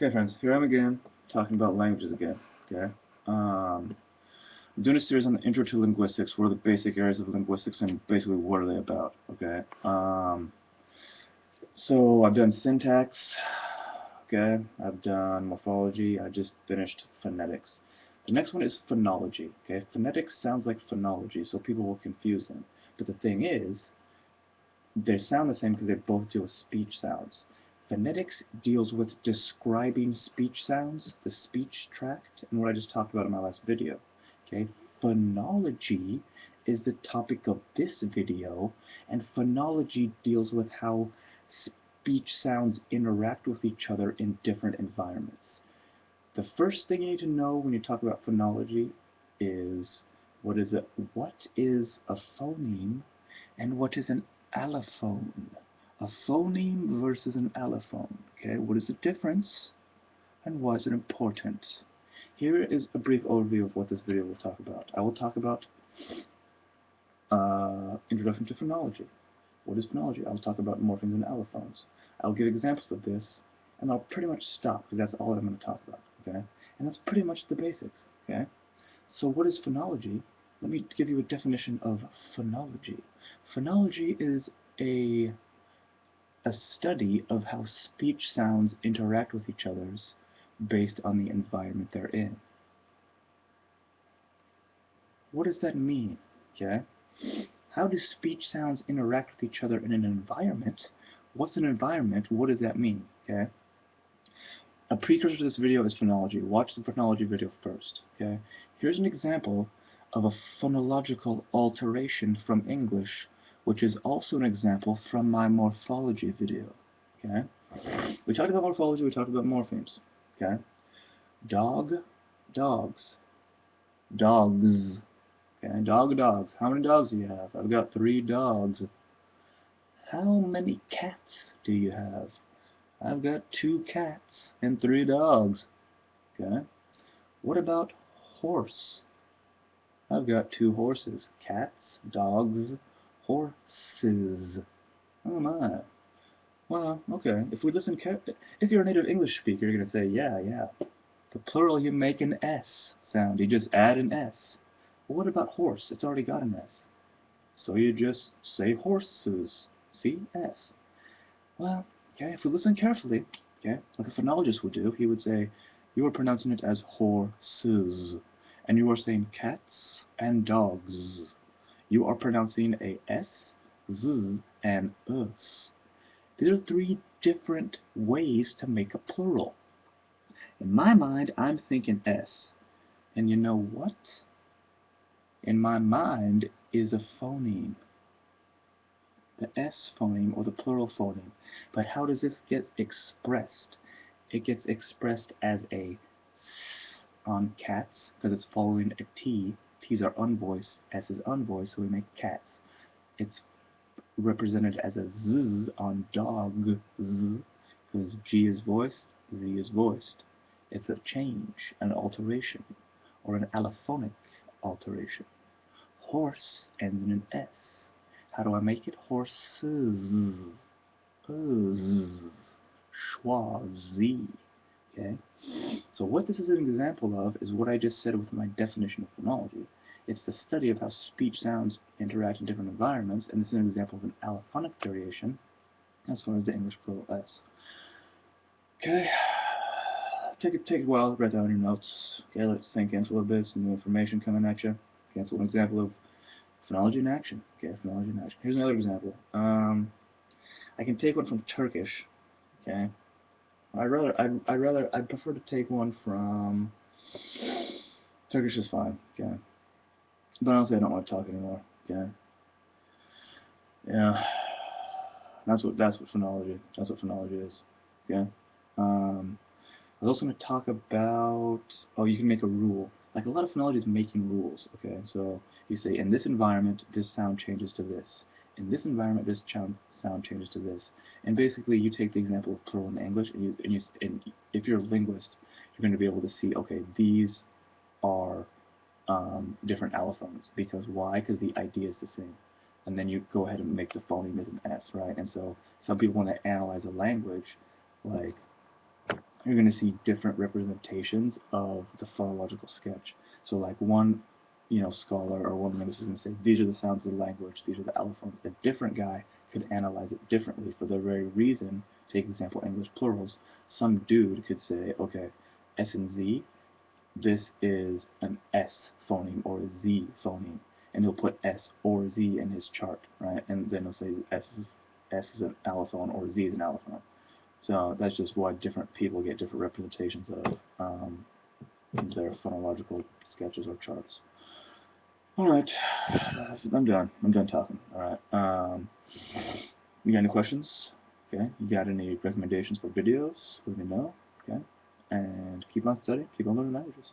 Okay, friends, here I am again, talking about languages again, okay? I'm doing a series on the Intro to Linguistics. What are the basic areas of linguistics, and basically what are they about, okay? So I've done syntax, okay? I've done morphology. I just finished phonetics. The next one is phonology, okay? Phonetics sounds like phonology, so people will confuse them. But the thing is, they sound the same because they both deal with speech sounds. Phonetics deals with describing speech sounds, the speech tract, and what I just talked about in my last video. Okay, phonology is the topic of this video, and phonology deals with how speech sounds interact with each other in different environments. The first thing you need to know when you talk about phonology is what is a phoneme and what is an allophone. A phoneme versus an allophone. Okay, what is the difference and why is it important? Here is a brief overview of what this video will talk about. I will talk about introduction to phonology. What is phonology? I will talk about morphemes and allophones. I will give examples of this, and I'll pretty much stop because that's all I'm going to talk about. Okay, and that's pretty much the basics. Okay, so what is phonology? Let me give you a definition of phonology. Phonology is a study of how speech sounds interact with each other based on the environment they're in. What does that mean? Okay? How do speech sounds interact with each other in an environment? What's an environment? What does that mean? Okay? A precursor to this video is phonology. Watch the phonology video first. Okay? Here's an example of a phonological alteration from English, which is also an example from my morphology video. Okay? We talked about morphology, we talked about morphemes. Okay? Dog, dogs. Dogs. Okay, dogs. How many dogs do you have? I've got 3 dogs. How many cats do you have? I've got 2 cats and 3 dogs. Okay? What about horse? I've got 2 horses. Cats, dogs, horses. Oh my. Well, okay. If we listen carefully, if you're a native English speaker, you're going to say, yeah. The plural, you make an S sound. You just add an S. Well, what about horse? It's already got an S. So you just say horses. See? S. Well, okay, if we listen carefully, okay, like a phonologist would do, he would say, you are pronouncing it as horses. And you are saying cats and dogs. You are pronouncing a S, Z, and us. These are 3 different ways to make a plural. In my mind, I'm thinking S. And you know what? In my mind is a phoneme. The S phoneme, or the plural phoneme. But how does this get expressed? It gets expressed as a on cats, because it's following a T. T's are unvoiced, S is unvoiced, so we make cats. It's represented as a Z on dog, Z, because G is voiced, Z is voiced. It's a change, an alteration, or an allophonic alteration. Horse ends in an S. How do I make it? Horses. Schwa-Z. Okay? So what this is an example of is what I just said with my definition of phonology. It's the study of how speech sounds interact in different environments, and this is an example of an allophonic variation as far as the English plural S. Okay, take a while, write down your notes. Okay, let's sink into a little bit, some new information coming at you. Okay, so an example of phonology in action. Okay, phonology in action. Here's another example. I can take one from Turkish. Okay, I'd prefer to take one from Turkish is fine. Okay, but honestly, I don't want to talk anymore. Okay, yeah, that's what phonology is. Okay. I was also going to talk about, oh, you can make a rule. Like a lot of phonology is making rules, okay? So you say, in this environment, this sound changes to this. In this environment, this sound changes to this. And basically, you take the example of plural in English, and if you're a linguist, you're going to be able to see, okay, these are different allophones. Because why? Because the idea is the same. And then you go ahead and make the phoneme as an S, right? And so some people want to analyze a language, like, you're going to see different representations of the phonological sketch. So like one scholar or one linguist is going to say, these are the sounds of the language, these are the allophones. A different guy could analyze it differently for the very reason, take example English plurals, some dude could say, okay, S and Z, this is an S phoneme or a Z phoneme, and he'll put S or Z in his chart, right? And then he'll say S is an allophone or Z is an allophone. So that's just why different people get different representations of their phonological sketches or charts. Alright, I'm done. I'm done talking. Alright, you got any questions? Okay, you got any recommendations for videos? Let me know. Okay, and keep on studying, keep on learning languages.